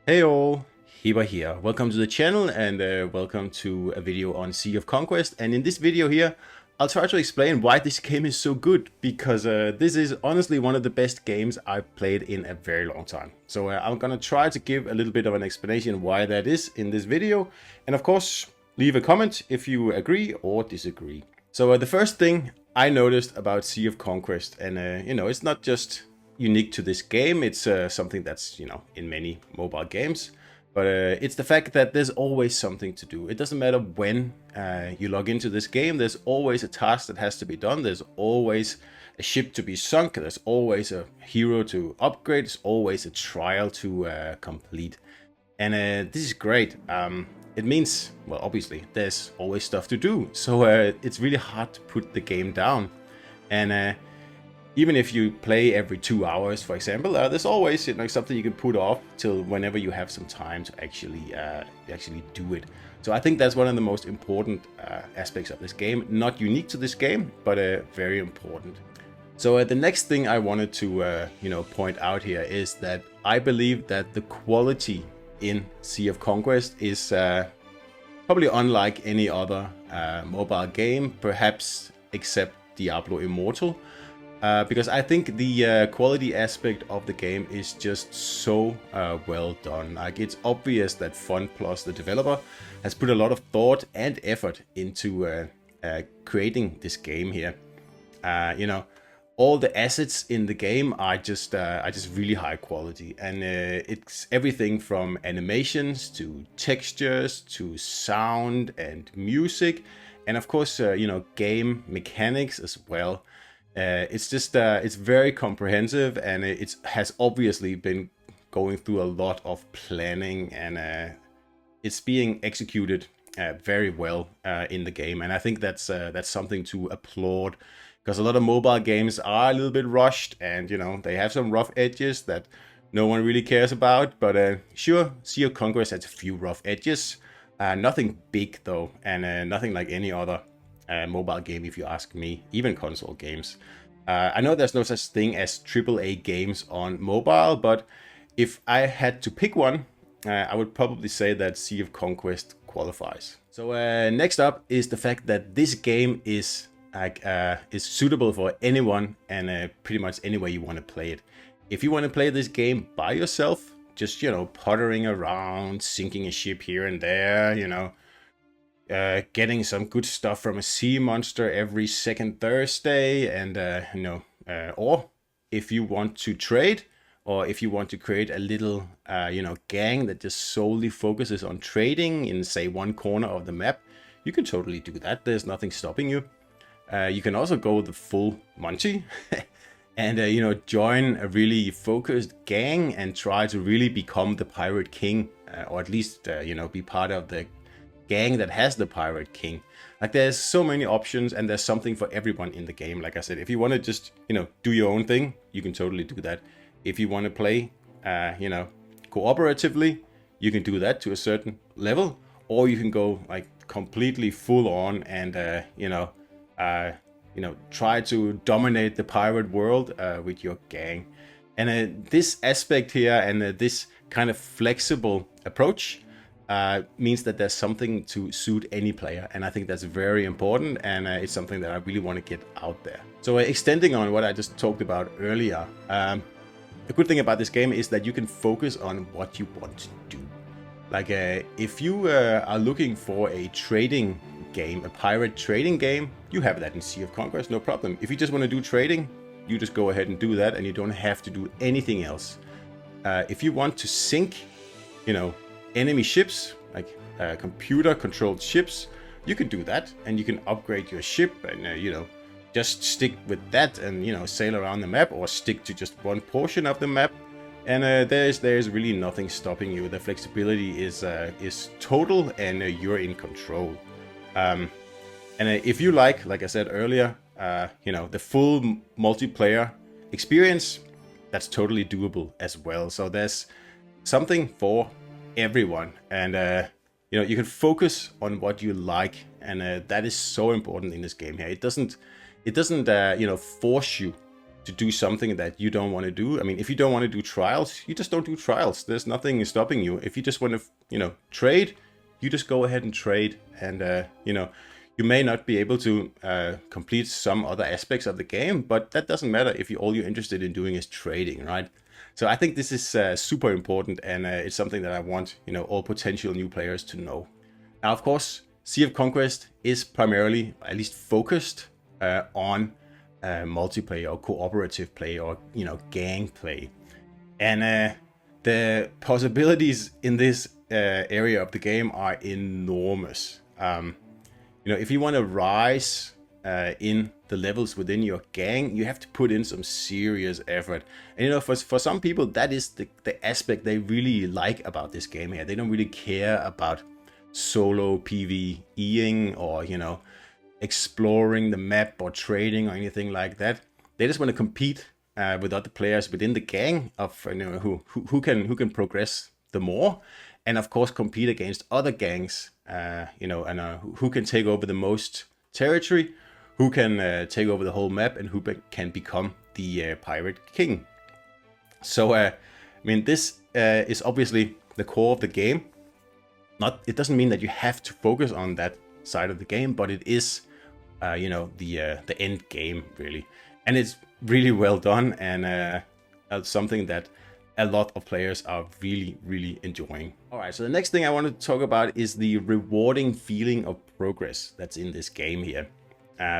Hey all, Hiba here. Welcome to the channel and welcome to a video on Sea of Conquest. And in this video here, I'll try to explain why this game is so good, because this is honestly one of the best games I've played in a very long time. So I'm gonna try to give a little bit of an explanation why that is in this video. And of course, leave a comment if you agree or disagree. So the first thing I noticed about Sea of Conquest, and it's not just unique to this game. It's something that's, in many mobile games. But it's the fact that there's always something to do. It doesn't matter when you log into this game, there's always a task that has to be done. There's always a ship to be sunk. There's always a hero to upgrade. There's always a trial to complete. And this is great. It means, well, obviously, there's always stuff to do. So it's really hard to put the game down. And even if you play every 2 hours, for example, there's always something you can put off till whenever you have some time to actually do it. So I think that's one of the most important aspects of this game. Not unique to this game, but very important. So the next thing I wanted to point out here is that I believe that the quality in Sea of Conquest is probably unlike any other mobile game, perhaps except Diablo Immortal. Because I think the quality aspect of the game is just so well done. Like, it's obvious that FunPlus, the developer, has put a lot of thought and effort into creating this game here. All the assets in the game are just really high quality, and it's everything from animations to textures to sound and music, and of course game mechanics as well. It's very comprehensive, and it has obviously been going through a lot of planning, and it's being executed very well in the game. And I think that's something to applaud, because a lot of mobile games are a little bit rushed, and they have some rough edges that no one really cares about. But sure, Sea of Conquest has a few rough edges, nothing big though, and nothing like any other mobile game, if you ask me, even console games. I know there's no such thing as AAA games on mobile, but if I had to pick one, I would probably say that Sea of Conquest qualifies. So next up is the fact that this game is suitable for anyone, and pretty much any way you want to play it. If you want to play this game by yourself, just puttering around, sinking a ship here and there, getting some good stuff from a sea monster every second Thursday, and or if you want to trade, or if you want to create a little gang that just solely focuses on trading in, say, one corner of the map, you can totally do that. There's nothing stopping you. You can also go the full Monty and join a really focused gang and try to really become the Pirate King, or at least be part of the gang that has the Pirate King. Like, there's so many options, and there's something for everyone in the game. Like I said, if you want to just do your own thing, you can totally do that. If you want to play cooperatively, you can do that to a certain level, or you can go like completely full on and try to dominate the pirate world with your gang. And this aspect here, and this kind of flexible approach means that there's something to suit any player, and I think that's very important, and it's something that I really want to get out there. So extending on what I just talked about earlier, the good thing about this game is that you can focus on what you want to do. Like, if you are looking for a trading game, a pirate trading game, you have that in Sea of Conquest, no problem. If you just want to do trading, you just go ahead and do that, and you don't have to do anything else. If you want to sink, enemy ships, like computer-controlled ships, you can do that, and you can upgrade your ship, and just stick with that, and sail around the map, or stick to just one portion of the map. And there's really nothing stopping you. The flexibility is total, and you're in control. And if you like I said earlier, the full multiplayer experience, that's totally doable as well. So there's something for everyone, and you can focus on what you like, and that is so important in this game here. It doesn't force you to do something that you don't want to do. I mean, if you don't want to do trials, you just don't do trials. There's nothing stopping you. If you just want to, trade, you just go ahead and trade. And, you may not be able to complete some other aspects of the game, but that doesn't matter if all you're interested in doing is trading, right? So I think this is super important, and it's something that I want, all potential new players to know. Now, of course, Sea of Conquest is primarily, at least focused on multiplayer or cooperative play or gang play, and the possibilities in this area of the game are enormous. If you want to rise in the levels within your gang, you have to put in some serious effort. And for some people, that is the aspect they really like about this game here. They don't really care about solo PvEing or exploring the map or trading or anything like that. They just want to compete with other players within the gang of who can progress the more, and of course compete against other gangs, who can take over the most territory, who can take over the whole map, and who can become the pirate king. So this is obviously the core of the game. It doesn't mean that you have to focus on that side of the game, but it is the end game, really. And it's really well done, and something that a lot of players are really, really enjoying. All right, so the next thing I want to talk about is the rewarding feeling of progress that's in this game here.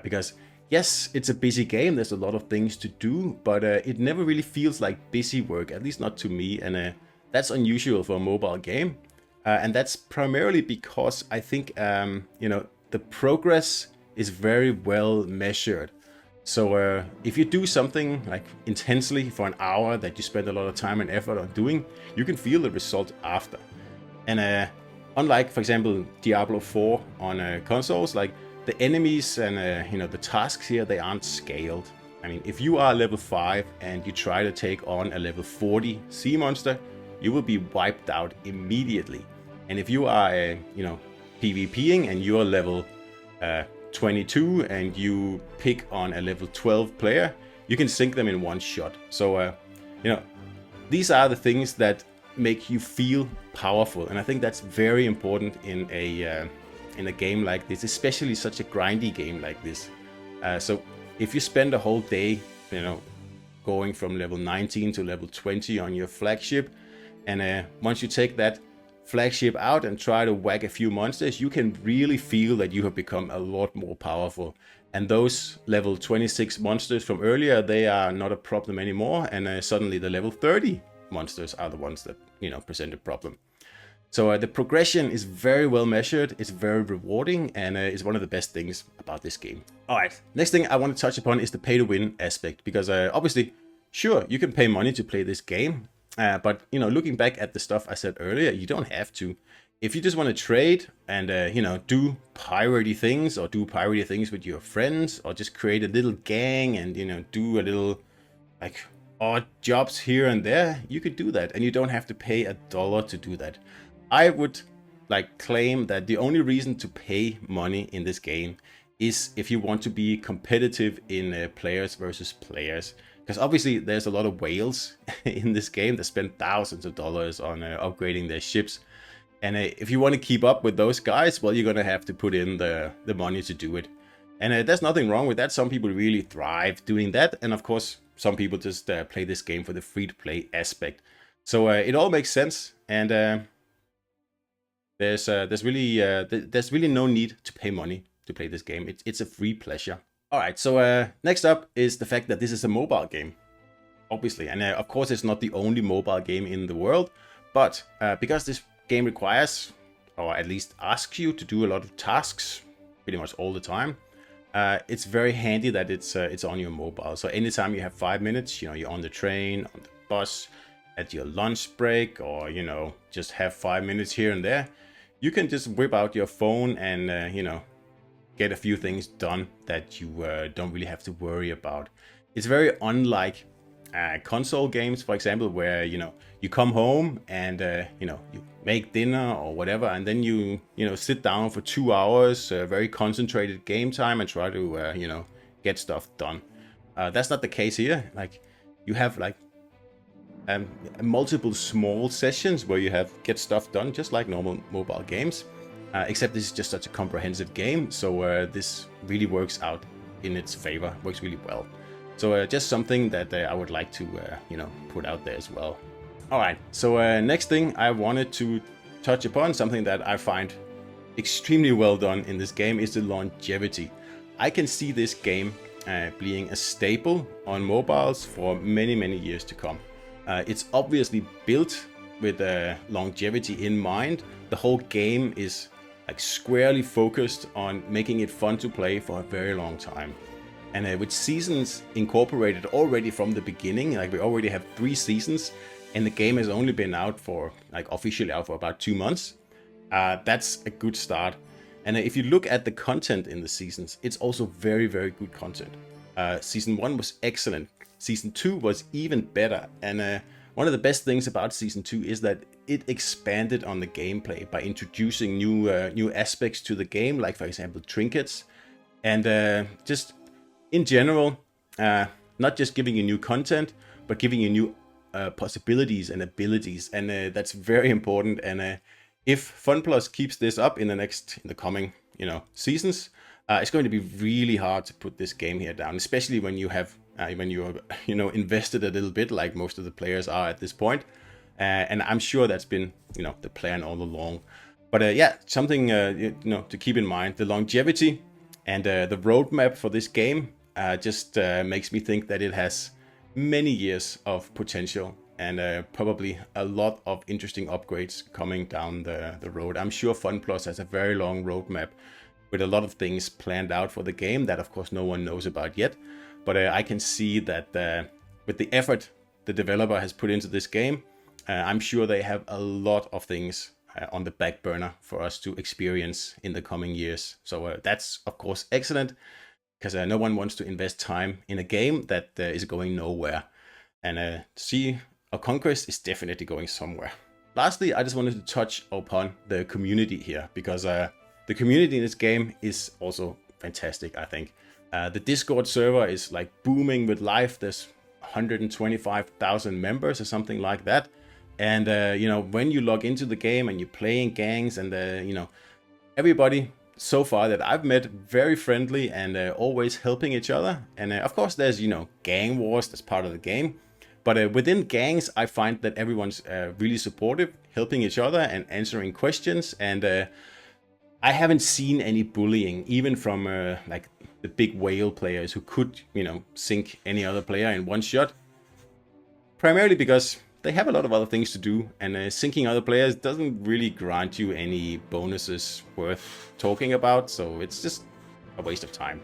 Because yes, it's a busy game, there's a lot of things to do, but it never really feels like busy work, at least not to me, and that's unusual for a mobile game. And that's primarily because I think, the progress is very well measured. So if you do something like intensely for an hour that you spend a lot of time and effort on doing, you can feel the result after. And unlike, for example, Diablo 4 on consoles, like the enemies and the tasks here, they aren't scaled. I mean, if you are level 5 and you try to take on a level 40 sea monster, you will be wiped out immediately. And if you are PvPing and you're level 22 and you pick on a level 12 player, you can sink them in one shot. So these are the things that make you feel powerful, and I think that's very important in a game like this, especially such a grindy game like this. So if you spend a whole day going from level 19 to level 20 on your flagship, and once you take that flagship out and try to whack a few monsters, you can really feel that you have become a lot more powerful. And those level 26 monsters from earlier, they are not a problem anymore, and suddenly the level 30 monsters are the ones that present a problem. So the progression is very well measured, it's very rewarding, and it's one of the best things about this game. Alright, next thing I want to touch upon is the pay to win aspect, because obviously, sure, you can pay money to play this game, but looking back at the stuff I said earlier, you don't have to. If you just want to trade and do piratey things, or do piratey things with your friends, or just create a little gang and do a little like odd jobs here and there, you could do that, and you don't have to pay $1 to do that. I would claim that the only reason to pay money in this game is if you want to be competitive in players versus players. Because obviously there's a lot of whales in this game that spend thousands of dollars on upgrading their ships. And if you want to keep up with those guys, well, you're going to have to put in the money to do it. And there's nothing wrong with that. Some people really thrive doing that. And of course, some people just play this game for the free-to-play aspect. So it all makes sense. And there's really no need to pay money to play this game. It's a free pleasure. Alright, so next up is the fact that this is a mobile game, obviously. And of course it's not the only mobile game in the world, but because this game requires, or at least asks you to do a lot of tasks pretty much all the time, it's very handy that it's on your mobile. So anytime you have 5 minutes, you're on the train, on the bus, at your lunch break, or just have 5 minutes here and there, you can just whip out your phone and get a few things done that you don't really have to worry about. It's very unlike console games, for example, where you come home and you make dinner or whatever, and then you sit down for 2 hours, very concentrated game time, and try to get stuff done. That's not the case here. Like, you have like multiple small sessions where you get stuff done just like normal mobile games, except this is just such a comprehensive game, so this really works out in its favor, works really well. So just something that I would like to put out there as well. Alright, so next thing I wanted to touch upon, something that I find extremely well done in this game, is the longevity. I can see this game being a staple on mobiles for many years to come. It's obviously built with longevity in mind. The whole game is like squarely focused on making it fun to play for a very long time. And with seasons incorporated already from the beginning, like we already have 3 seasons, and the game has only been out for, like officially out for about 2 months. That's a good start. And if you look at the content in the seasons, it's also very good content. Season 1 was excellent. Season 2 was even better. And one of the best things about Season 2 is that it expanded on the gameplay by introducing new aspects to the game, like for example trinkets, and just in general, not just giving you new content, but giving you new possibilities and abilities, and that's very important. And if FunPlus keeps this up in the coming seasons, it's going to be really hard to put this game here down, especially when you have when you're invested a little bit, like most of the players are at this point. And I'm sure that's been the plan all along. But yeah, something to keep in mind: the longevity and the roadmap for this game just makes me think that it has many years of potential, and probably a lot of interesting upgrades coming down the road. I'm sure FunPlus has a very long roadmap with a lot of things planned out for the game that of course no one knows about yet. But I can see that with the effort the developer has put into this game, I'm sure they have a lot of things on the back burner for us to experience in the coming years. So that's of course excellent, because no one wants to invest time in a game that is going nowhere. And Sea of Conquest is definitely going somewhere. Lastly, I just wanted to touch upon the community here, because the community in this game is also fantastic, I think. The Discord server is like booming with life. There's 125,000 members or something like that. And when you log into the game and you play in gangs, and everybody so far that I've met, very friendly and always helping each other. And of course there's gang wars, that's part of the game. But within gangs, I find that everyone's really supportive, helping each other and answering questions. And I haven't seen any bullying, even from like the big whale players who could sink any other player in one shot. Primarily because they have a lot of other things to do, and sinking other players doesn't really grant you any bonuses worth talking about, so it's just a waste of time.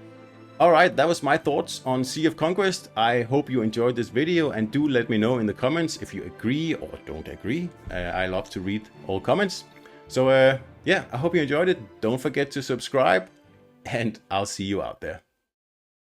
Alright, that was my thoughts on Sea of Conquest. I hope you enjoyed this video, and do let me know in the comments if you agree or don't agree. I love to read all comments. So yeah, I hope you enjoyed it. Don't forget to subscribe, and I'll see you out there.